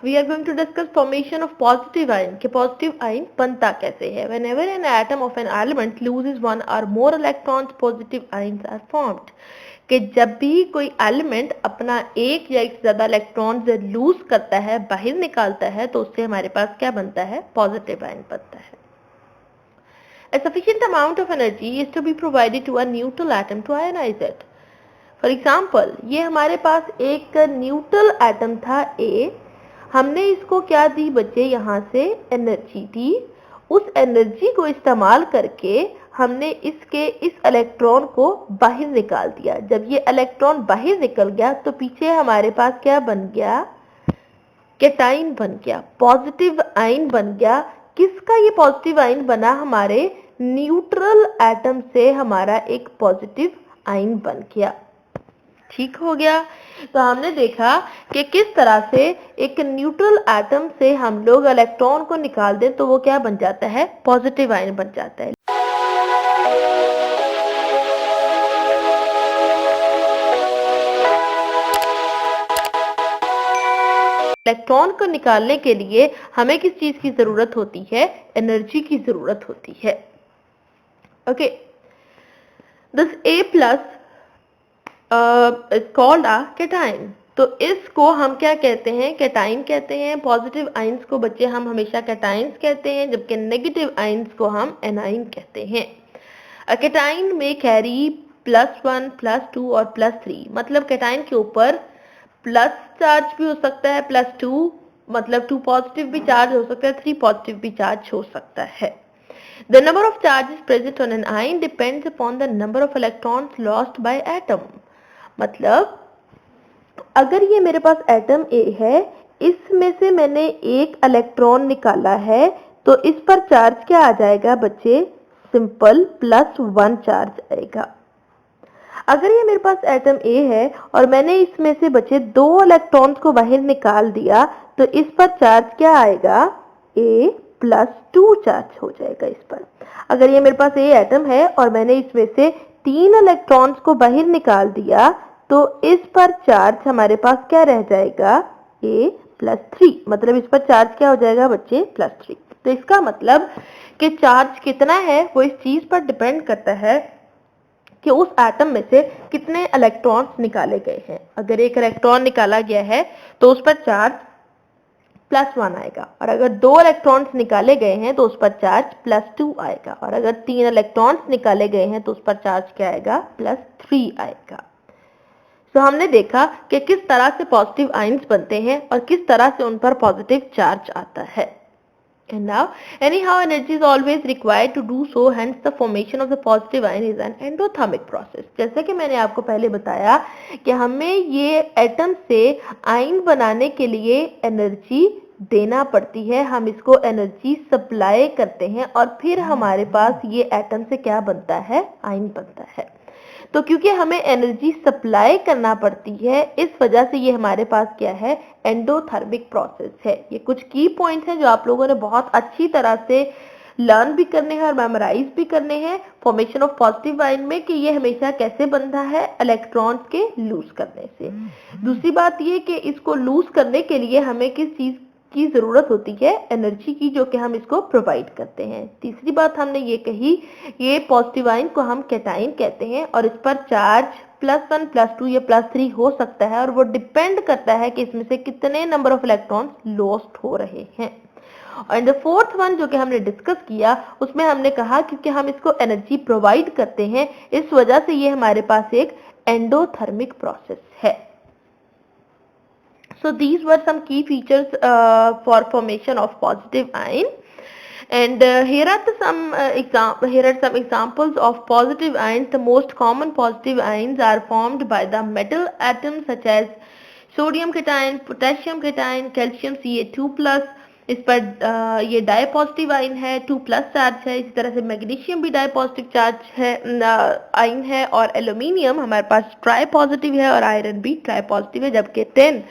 we are going to discuss formation of positive ion कि positive ion बनता कैसे है. Whenever an atom of an element loses one or more electrons, positive ions are formed. कि जब भी कोई element अपना एक या एक से ज्यादा इलेक्ट्रॉन लूज करता है, बाहर निकालता है, तो उससे हमारे पास क्या बनता है? पॉजिटिव आयन बनता है. A sufficient amount of energy is to be provided to a neutral atom to ionize it. For example, ये हमारे पास एक न्यूट्रल एटम था A. हमने इसको क्या दी बच्चे? यहाँ से एनर्जी दी. उस एनर्जी को इस्तेमाल करके हमने इसके इस इलेक्ट्रॉन को बाहर निकाल दिया. जब ये इलेक्ट्रॉन बाहर निकल गया तो पीछे हमारे पास क्या बन गया? कैटाइन बन गया, पॉजिटिव आयन बन गया. किसका ये पॉजिटिव आयन बना? हमारे न्यूट्रल एटम से हमारा एक पॉजिटिव आयन बन गया. ठीक हो गया. तो हमने देखा कि किस तरह से एक न्यूट्रल एटम से हम लोग इलेक्ट्रॉन को निकाल दें तो वो क्या बन जाता है? पॉजिटिव आयन बन जाता है. इलेक्ट्रॉन को निकालने के लिए हमें किस चीज की जरूरत होती है? एनर्जी की जरूरत होती है. Okay, this A plus called a cation. तो इसको हम क्या कहते हैं? कैटाइन कहते हैं. पॉजिटिव आयंस को बच्चे हम हमेशा कैटाइंस कहते हैं, जबकि नेगेटिव आयंस को हम एनाइन कहते हैं. कैटाइन में कैरी +1, +2 और +3. मतलब कैटाइन के ऊपर प्लस चार्ज भी हो सकता है, +2 मतलब 2 पॉजिटिव भी चार्ज हो सकता है, 3 पॉजिटिव भी चार्ज हो सकता है. The number of charges present on an ion depends upon the number of electrons lost by atom. मतलब अगर ये मेरे पास एटम A है, इसमें से मैंने एक इलेक्ट्रॉन निकाला है, तो इस पर चार्ज क्या आ जाएगा बच्चे? सिंपल +1 चार्ज आएगा. अगर ये मेरे पास एटम A है और मैंने इसमें से बचे 2 इलेक्ट्रॉन्स को बाहर निकाल दिया, तो इस पर चार्ज क्या आएगा? A+2 चार्ज हो जाएगा इस पर. अगर ये मेरे पास A एटम है और मैंने इसमें से 3 इलेक्ट्रॉन्स को बाहर निकाल दिया, तो इस पर चार्ज हमारे पास क्या रह जाएगा? A+3. मतलब इस पर चार्ज क्या हो जाएगा बच्चे? +3. तो इसका मतलब कि चार्ज कितना है वो इस चीज पर डिपेंड करता है कि उस एटम में से कितने इलेक्ट्रॉन्स निकाले गए हैं. अगर एक इलेक्ट्रॉन निकाला गया है तो उस पर चार्ज +1 आएगा, और अगर 2 इलेक्ट्रॉन्स निकाले गए हैं तो उस पर चार्ज +2 आएगा, और अगर 3 इलेक्ट्रॉन्स निकाले गए हैं तो उस पर चार्ज क्या आएगा? +3 आएगा. तो हमने देखा कि किस तरह से पॉजिटिव आयंस बनते हैं और किस तरह से उन पर पॉजिटिव चार्ज आता है. And now, anyhow, energy is always required to do so. Hence, the formation of the positive ion is an endothermic process. जैसे कि मैंने आपको पहले बताया कि हमें ये एटम से आयन बनाने के लिए एनर्जी देना पड़ती है. हम इसको एनर्जी सप्लाई करते हैं और फिर हमारे पास ये एटम से क्या बनता है? आयन बनता है. तो क्योंकि हमें एनर्जी सप्लाई करना पड़ती है, इस वजह से ये हमारे पास क्या है? एंडोथर्मिक प्रोसेस है. ये कुछ की पॉइंट्स हैं जो आप लोगों ने बहुत अच्छी तरह से लर्न भी करने हैं और मेमोराइज भी करने हैं फॉर्मेशन ऑफ पॉजिटिव आयन में, कि ये हमेशा कैसे बनता है? इलेक्ट्रॉन्स के लूज करने से. दूसरी बात ये कि इसको लूज करने के लिए हमें किस चीज की जरूरत होती है? एनर्जी की, जो कि हम इसको प्रोवाइड करते हैं. तीसरी बात हमने ये कही, ये पॉजिटिव आयन को हम कैटाइन कहते हैं और इस पर चार्ज +1, +2 या +3 हो सकता है, और वो डिपेंड करता है कि इसमें से कितने नंबर ऑफ इलेक्ट्रॉन्स लॉस्ट हो रहे हैं. और द फोर्थ वन जो कि हमने डिस्कस किया, उसमें हमने कहा क्योंकि हम इसको एनर्जी प्रोवाइड करते हैं, इस वजह से ये हमारे पास एक एंडोथर्मिक प्रोसेस है. So these were some key features for formation of positive ion, and here are some examples of positive ions. The most common positive ions are formed by the metal atoms such as sodium cation, potassium cation, calcium Ca2+. इस पर ये die positive ion है, 2+ charge है. इसी तरह से magnesium भी die positive charge है, आयन है, और एल्यूमिनियम हमारे पास ट्राई पॉजिटिव है, और आयरन भी ट्राई पॉजिटिव है, जबकि टेन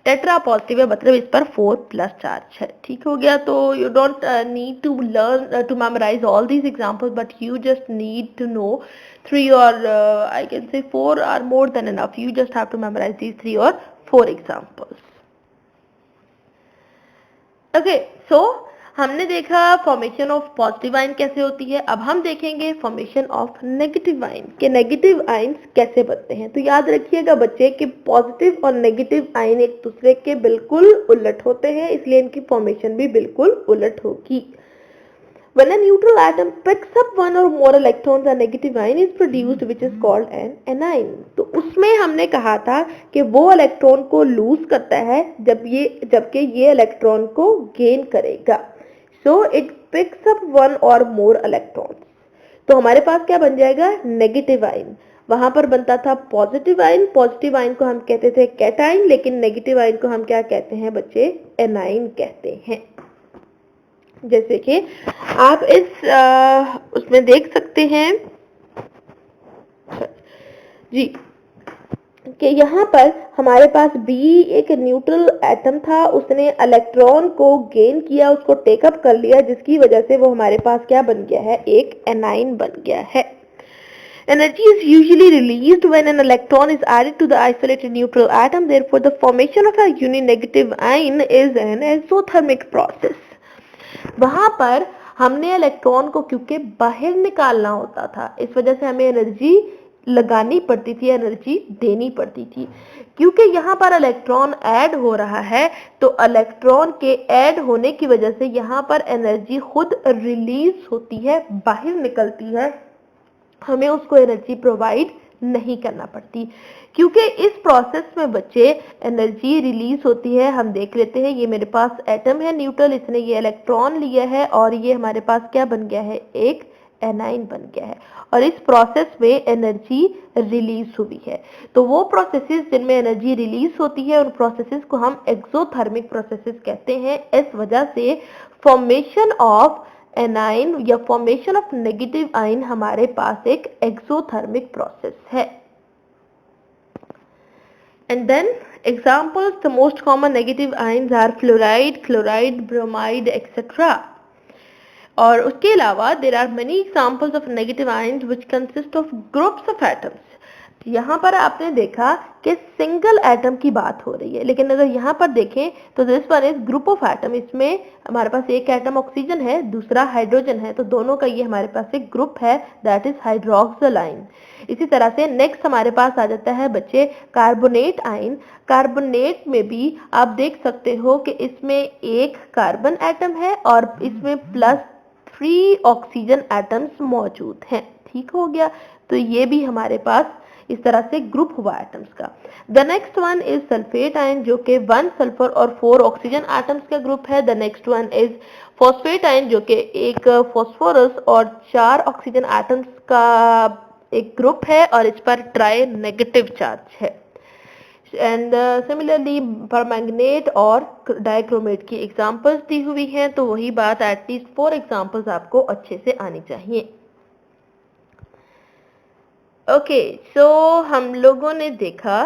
टेट्रा पॉजिटिव है, मतलब इस पर 4+ चार्ज है. ठीक हो गया. तो you don't need to learn to memorize all these examples, but you just need to know 3 or I can say 4 are more than enough. You just have to memorize these 3 or 4 examples. Okay, सो हमने देखा formation of positive ion कैसे होती है। अब हम देखेंगे formation of negative ion के negative ions कैसे बनते हैं। तो याद रखिएगा बच्चे कि पॉजिटिव और नेगेटिव आयन एक दूसरे के बिल्कुल उलट होते हैं, इसलिए इनकी फॉर्मेशन भी बिल्कुल उलट होगी। When a neutral atom picks up one or more electrons, a negative ion is produced which is called an anion। तो उसमें हमने कहा था कि वो इलेक्ट्रॉन को लूज करता है जबकि ये इलेक्ट्रॉन को गेन करेगा। So it picks up one or more electrons। तो हमारे पास क्या बन जाएगा, नेगेटिव आयन। वहां पर बनता था पॉजिटिव आयन। पॉजिटिव आयन को हम कहते थे कैटाइन, लेकिन नेगेटिव आयन को हम क्या कहते हैं बच्चे, एनाइन कहते हैं। जैसे कि आप इस उसमें देख सकते हैं जी कि यहाँ पर हमारे पास B एक न्यूट्रल एटम था, उसने इलेक्ट्रॉन को गेन किया, उसको टेकअप कर लिया, जिसकी वजह से वो हमारे पास क्या बन गया है, एक एनाइन बन गया है। Energy is usually released when an electron is added to the isolated neutral atom. Therefore, the formation of a uninegative ion is an exothermic process। वहां पर हमने इलेक्ट्रॉन को क्योंकि बाहर निकालना होता था, इस वजह से हमें एनर्जी लगानी पड़ती थी, एनर्जी देनी पड़ती थी। क्योंकि यहाँ पर इलेक्ट्रॉन ऐड हो रहा है, तो इलेक्ट्रॉन के ऐड होने की वजह से यहाँ पर एनर्जी खुद रिलीज होती है, बाहर निकलती है, हमें उसको एनर्जी प्रोवाइड नहीं करना पड़ती। क्योंकि इस प्रोसेस में बच्चे एनर्जी रिलीज होती है। हम देख लेते हैं, ये मेरे पास एटम है न्यूट्रल, इसने ये इलेक्ट्रॉन लिया है और ये हमारे पास क्या बन गया है, एक एनाइन बन गया है, और इस प्रोसेस में एनर्जी रिलीज हुई है। तो वो प्रोसेसेस जिनमें एनर्जी रिलीज होती है, उन प्रोसेसेस को हम एक्सोथर्मिक प्रोसेसेस कहते हैं। इस वजह से फॉर्मेशन ऑफ एनाइन या फॉर्मेशन ऑफ नेगेटिव आयन हमारे पास एक एक्सोथर्मिक प्रोसेस है। And then examples, the most common negative ions are fluoride, chloride, bromide etcetera. और उसके अलावा there are many examples of negative ions which consist of groups of atoms. यहाँ पर आपने देखा कि सिंगल एटम की बात हो रही है, लेकिन अगर यहाँ पर देखें तो this one is group of atom. इसमें हमारे पास एक एटम ऑक्सीजन है, दूसरा हाइड्रोजन है, तो दोनों का ये हमारे पास एक ग्रुप है, दैट इज हाइड्रोक्सिल आयन। इसी तरह से नेक्स्ट हमारे पास आ जाता है बच्चे कार्बोनेट आयन। कार्बोनेट में भी आप देख सकते हो कि इसमें एक कार्बन एटम है और इसमें प्लस 3 ऑक्सीजन एटम्स मौजूद हैं। ठीक हो गया, तो ये भी हमारे पास इस तरह से ग्रुप हुआ एटम्स का। The next one is sulphate ion, जो कि 1 सल्फर और 4 ऑक्सीजन एटम्स का ग्रुप है। The next one is phosphate ion, जो कि एक फॉस्फोरस और 4 ऑक्सीजन एटम्स का एक ग्रुप है और इस पर ट्राई नेगेटिव चार्ज है। एंड सिमिलरली परमैंगनेट और डाइक्रोमेट की एग्जांपल्स दी हुई हैं, तो वही बात, एटलीस्ट 4 एग्जांपल्स आपको अच्छे से आनी चाहिए। ओके, सो हम लोगों ने देखा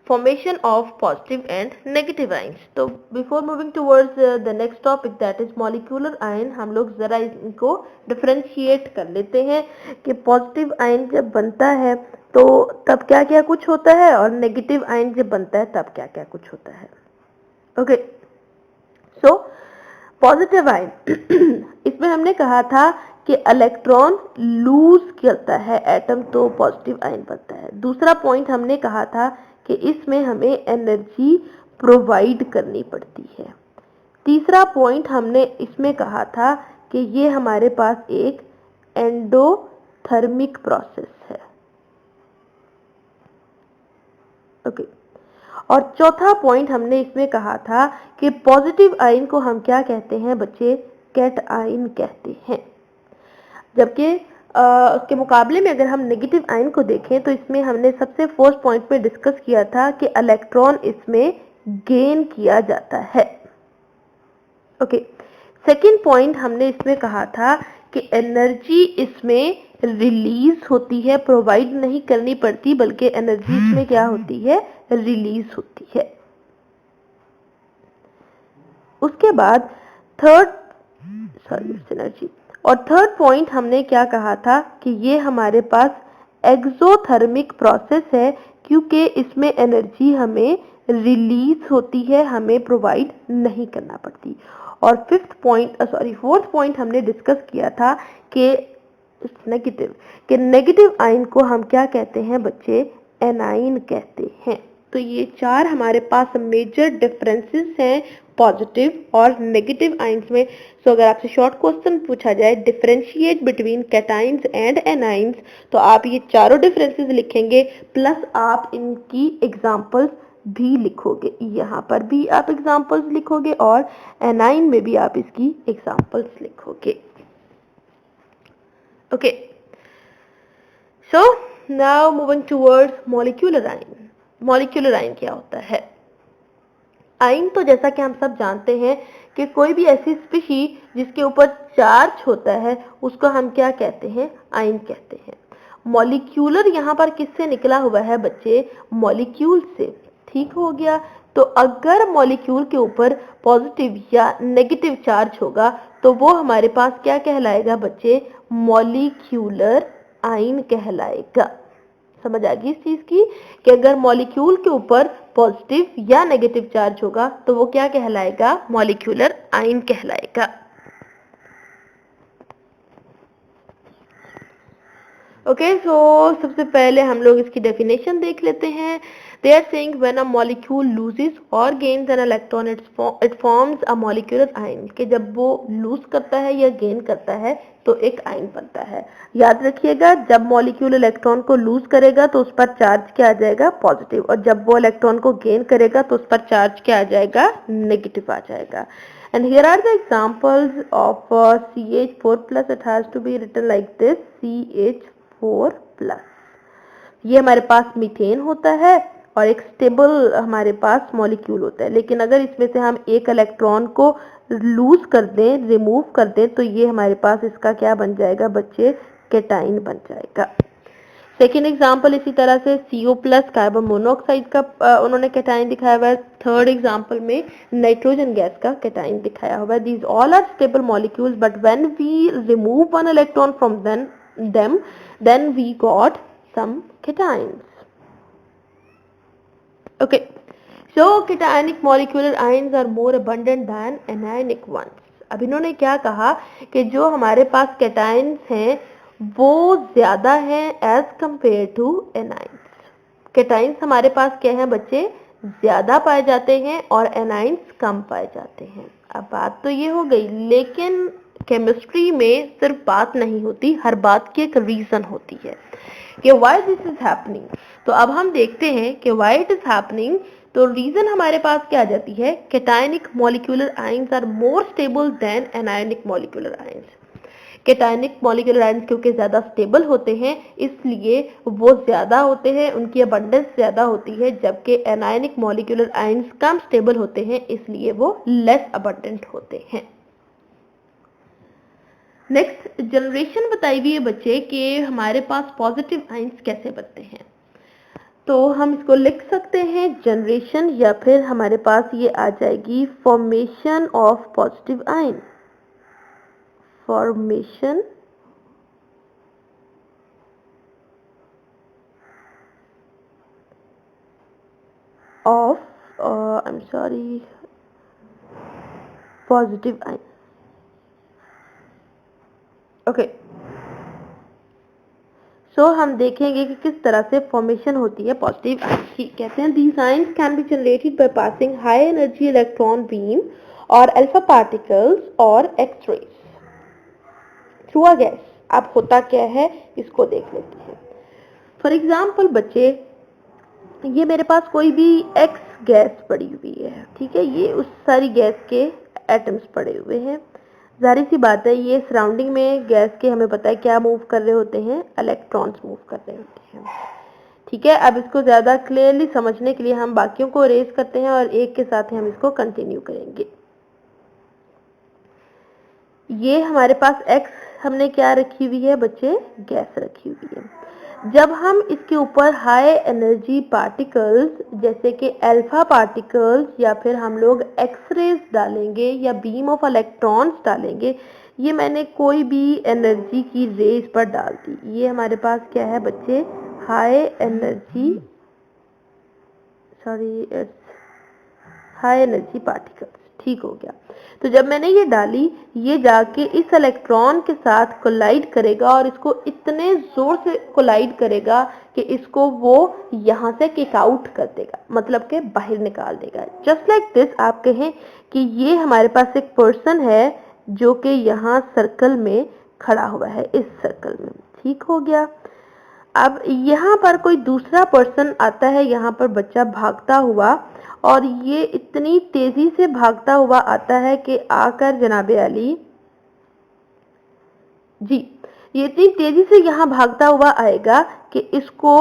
formation of positive and negative ions. तो before moving towards the next topic that is molecular ion, हम लोग जरा इनको डिफरेंशिएट कर लेते हैं कि पॉजिटिव आयन जब बनता है तो तब क्या क्या कुछ होता है और नेगेटिव आयन जब बनता है तब क्या क्या कुछ होता है। ओके, सो पॉजिटिव आयन इसमें हमने कहा था कि इलेक्ट्रॉन लूज करता है एटम, तो पॉजिटिव आयन बनता है। दूसरा पॉइंट हमने कहा था कि इसमें हमें एनर्जी प्रोवाइड करनी पड़ती है। तीसरा पॉइंट हमने इसमें कहा था कि ये हमारे पास एक एंडोथर्मिक प्रोसेस है। ओके, और चौथा पॉइंट हमने इसमें कहा था कि पॉजिटिव आयन को हम क्या कहते हैं बच्चे, कैट आयन कहते हैं। जबकि उसके मुकाबले में अगर हम नेगेटिव आयन को देखें तो इसमें हमने सबसे फर्स्ट पॉइंट में डिस्कस किया था कि इलेक्ट्रॉन इसमें गेन किया जाता है। ओके, सेकंड पॉइंट हमने इसमें कहा था कि एनर्जी इसमें रिलीज होती है, प्रोवाइड नहीं करनी पड़ती, बल्कि एनर्जी इसमें क्या होती है, रिलीज होती है। उसके बाद थर्ड पॉइंट हमने क्या कहा था कि ये हमारे पास एक्सोथर्मिक प्रोसेस है, क्योंकि इसमें एनर्जी हमें रिलीज होती है, हमें प्रोवाइड नहीं करना पड़ती। और फोर्थ पॉइंट हमने डिस्कस किया था कि नेगेटिव आयन को हम क्या कहते हैं बच्चे, एनाइन कहते हैं। तो ये 4 हमारे पास मेजर डिफरेंसेस हैं पॉजिटिव और नेगेटिव आयंस में। सो अगर आपसे शॉर्ट क्वेश्चन पूछा जाए differentiate between cations and anions, तो आप ये चारों डिफरेंसेस लिखेंगे, प्लस आप इनकी एग्जांपल्स भी लिखोगे। यहाँ पर भी आप एग्जांपल्स लिखोगे और एनाइन में भी आप इसकी एग्जांपल्स लिखोगे। Okay, so now moving towards molecular ion. Molecular ion क्या होता है? आयन तो जैसा कि हम सब जानते हैं कि कोई भी ऐसी स्पीशी जिसके ऊपर चार्ज होता है उसको हम क्या कहते हैं, आयन कहते हैं। मॉलिक्यूलर यहाँ पर किससे निकला हुआ है बच्चे, मॉलिक्यूल से। ठीक हो गया। तो अगर मॉलिक्यूल के ऊपर पॉजिटिव या नेगेटिव चार्ज होगा तो वो हमारे पास क्या कहलाएगा बच्चे, मॉलिक्यूलर आयन कहलाएगा। समझ आ गई इस चीज की कि अगर मॉलिक्यूल के ऊपर पॉजिटिव या नेगेटिव चार्ज होगा तो वो क्या कहलाएगा, मॉलिक्यूलर आयन कहलाएगा। ओके, सो सबसे पहले हम लोग इसकी डेफिनेशन देख लेते हैं। They are saying when a molecule loses or gains an electron, it forms a molecular ion। कि जब वो लूज करता है या गेन करता है तो एक आयन बनता है। याद रखिएगा, जब मॉलिक्यूल इलेक्ट्रॉन को लूज करेगा तो उस पर चार्ज क्या आ जाएगा, पॉजिटिव, और जब वो इलेक्ट्रॉन को गेन करेगा तो उस पर चार्ज क्या आ जाएगा, नेगेटिव आ जाएगा। And here are the examples of CH4+. It has to be written like this, CH4+। ये हमारे पास मीथेन होता है और एक स्टेबल हमारे पास मॉलिक्यूल होता है। लेकिन अगर इसमें से हम एक इलेक्ट्रॉन को लूज कर दें, रिमूव कर दें, तो ये हमारे पास इसका क्या बन जाएगा बच्चे, कैटाइन बन जाएगा। सेकेंड एग्जाम्पल इसी तरह से CO+ कार्बन मोनोऑक्साइड का उन्होंने कैटाइन दिखाया हुआ है। थर्ड एग्जाम्पल में नाइट्रोजन गैस का कैटाइन दिखाया हुआ है। These all are stable molecules but when we remove one electron from them then we got some cations। Okay, so cationic molecular ions are more abundant than anionic ones। अब इन्होंने क्या कहा कि जो हमारे पास कैटाइंस हैं वो ज्यादा हैं as compare to anions. Cations हमारे पास क्या है बच्चे, ज्यादा पाए जाते हैं और एनाइंस कम पाए जाते हैं। अब बात तो ये हो गई, लेकिन केमिस्ट्री में सिर्फ बात नहीं होती, हर बात की एक रीजन होती है कि व्हाई दिस इज हैपनिंग। तो अब हम देखते हैं कि व्हाई इट इज हैपनिंग। तो रीजन हमारे पास क्या आ जाती है, cationic molecular ions are more stable than anionic molecular ions. Cationic molecular ions क्योंकि ज्यादा स्टेबल होते हैं इसलिए वो ज्यादा होते हैं, उनकी अबंडेंस ज्यादा होती है, जबकि एनायनिक मॉलिक्यूलर आयंस कम स्टेबल होते हैं इसलिए वो लेस अबंडेंट होते हैं। नेक्स्ट जनरेशन बताई हुई है बच्चे कि हमारे पास पॉजिटिव आयंस कैसे बनते हैं। तो हम इसको लिख सकते हैं जनरेशन, या फिर हमारे पास ये आ जाएगी formation of positive ion. Formation of positive ion. Okay, so हम देखेंगे कि किस तरह से फॉर्मेशन होती है पॉजिटिव आयन की। कहते हैं these ions can be generated by passing high energy electron beam और अल्फा पार्टिकल्स और एक्स-रेज थ्रू अ गैस। अब होता क्या है इसको देख लेते हैं। फॉर एग्जाम्पल बच्चे, ये मेरे पास कोई भी एक्स गैस पड़ी हुई है, ठीक है, ये उस सारी गैस के एटम्स पड़े हुए हैं। जाहिर सी बात है ये सराउंडिंग में गैस के हमें पता है क्या मूव कर रहे होते हैं, इलेक्ट्रॉन्स मूव कर रहे होते हैं। ठीक है, अब इसको ज्यादा क्लियरली समझने के लिए हम बाकियों को अरेज करते हैं और एक के साथ ही हम इसको कंटिन्यू करेंगे। ये हमारे पास एक्स हमने क्या रखी हुई है बच्चे, गैस रखी हुई है। जब हम इसके ऊपर हाई एनर्जी पार्टिकल्स जैसे कि अल्फा पार्टिकल्स या फिर हम लोग एक्स-रेज डालेंगे या बीम ऑफ इलेक्ट्रॉन्स डालेंगे, ये मैंने कोई भी एनर्जी की रेज पर डाल दी, ये हमारे पास क्या है बच्चे, high energy, high energy particles. ठीक हो गया। तो जब मैंने ये डाली, ये जाके इस इलेक्ट्रॉन के साथ कोलाइड करेगा और इसको इतने जोर से कोलाइड करेगा कि इसको वो यहाँ से किक आउट कर देगा, मतलब कि बाहर निकाल देगा। जस्ट लाइक दिस आप कहें कि ये हमारे पास एक पर्सन है जो कि यहाँ सर्कल में खड़ा हुआ है, इस सर्कल में। ठीक हो गया। अब यहाँ पर कोई दूसरा पर्सन आता है, यहाँ पर बच्चा भागता हुआ, और ये इतनी तेजी से भागता हुआ आता है कि आकर जनाबे अली जी, ये इतनी तेजी से यहाँ भागता हुआ आएगा कि इसको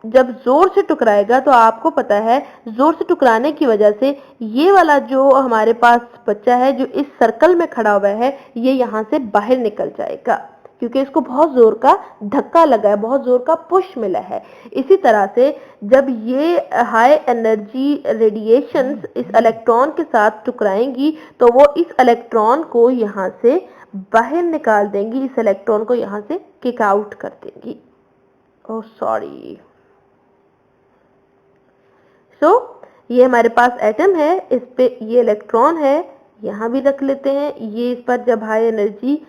जब जोर से टकराएगा, तो आपको पता है जोर से टकराने की वजह से ये वाला जो हमारे पास बच्चा है जो इस सर्कल में खड़ा हुआ है, ये यहाँ से बाहर निकल जाएगा, क्योंकि इसको बहुत जोर का धक्का लगा है, बहुत जोर का पुश मिला है। इसी तरह से जब ये हाई एनर्जी रेडिएशंस इस इलेक्ट्रॉन के साथ टकराएंगी, तो वो इस इलेक्ट्रॉन को यहाँ से बाहर निकाल देंगी, इस इलेक्ट्रॉन को यहाँ से किक आउट कर देंगी। Oh sorry. सो ये हमारे पास एटम है, इस पे ये इलेक्ट्रॉन है, यहाँ भी रख लेते हैं। ये इस पर जब हाई एनर्जी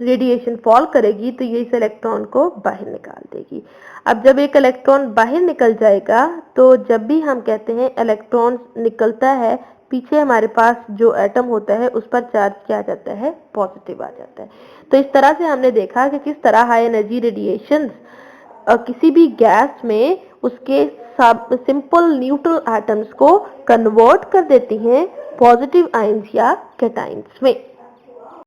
रेडिएशन फॉल करेगी तो ये इस इलेक्ट्रॉन को बाहर निकाल देगी। अब जब एक इलेक्ट्रॉन बाहर निकल जाएगा, तो जब भी हम कहते हैं इलेक्ट्रॉन निकलता है, पीछे हमारे पास जो एटम होता है उस पर चार्ज क्या आ जाता है, पॉजिटिव आ जाता है। तो इस तरह से हमने देखा कि किस तरह हाई एनर्जी रेडिएशन किसी भी गैस में उसके सिंपल न्यूट्रल एटम्स को कन्वर्ट कर देती हैं पॉजिटिव आयंस या कैटायंस में।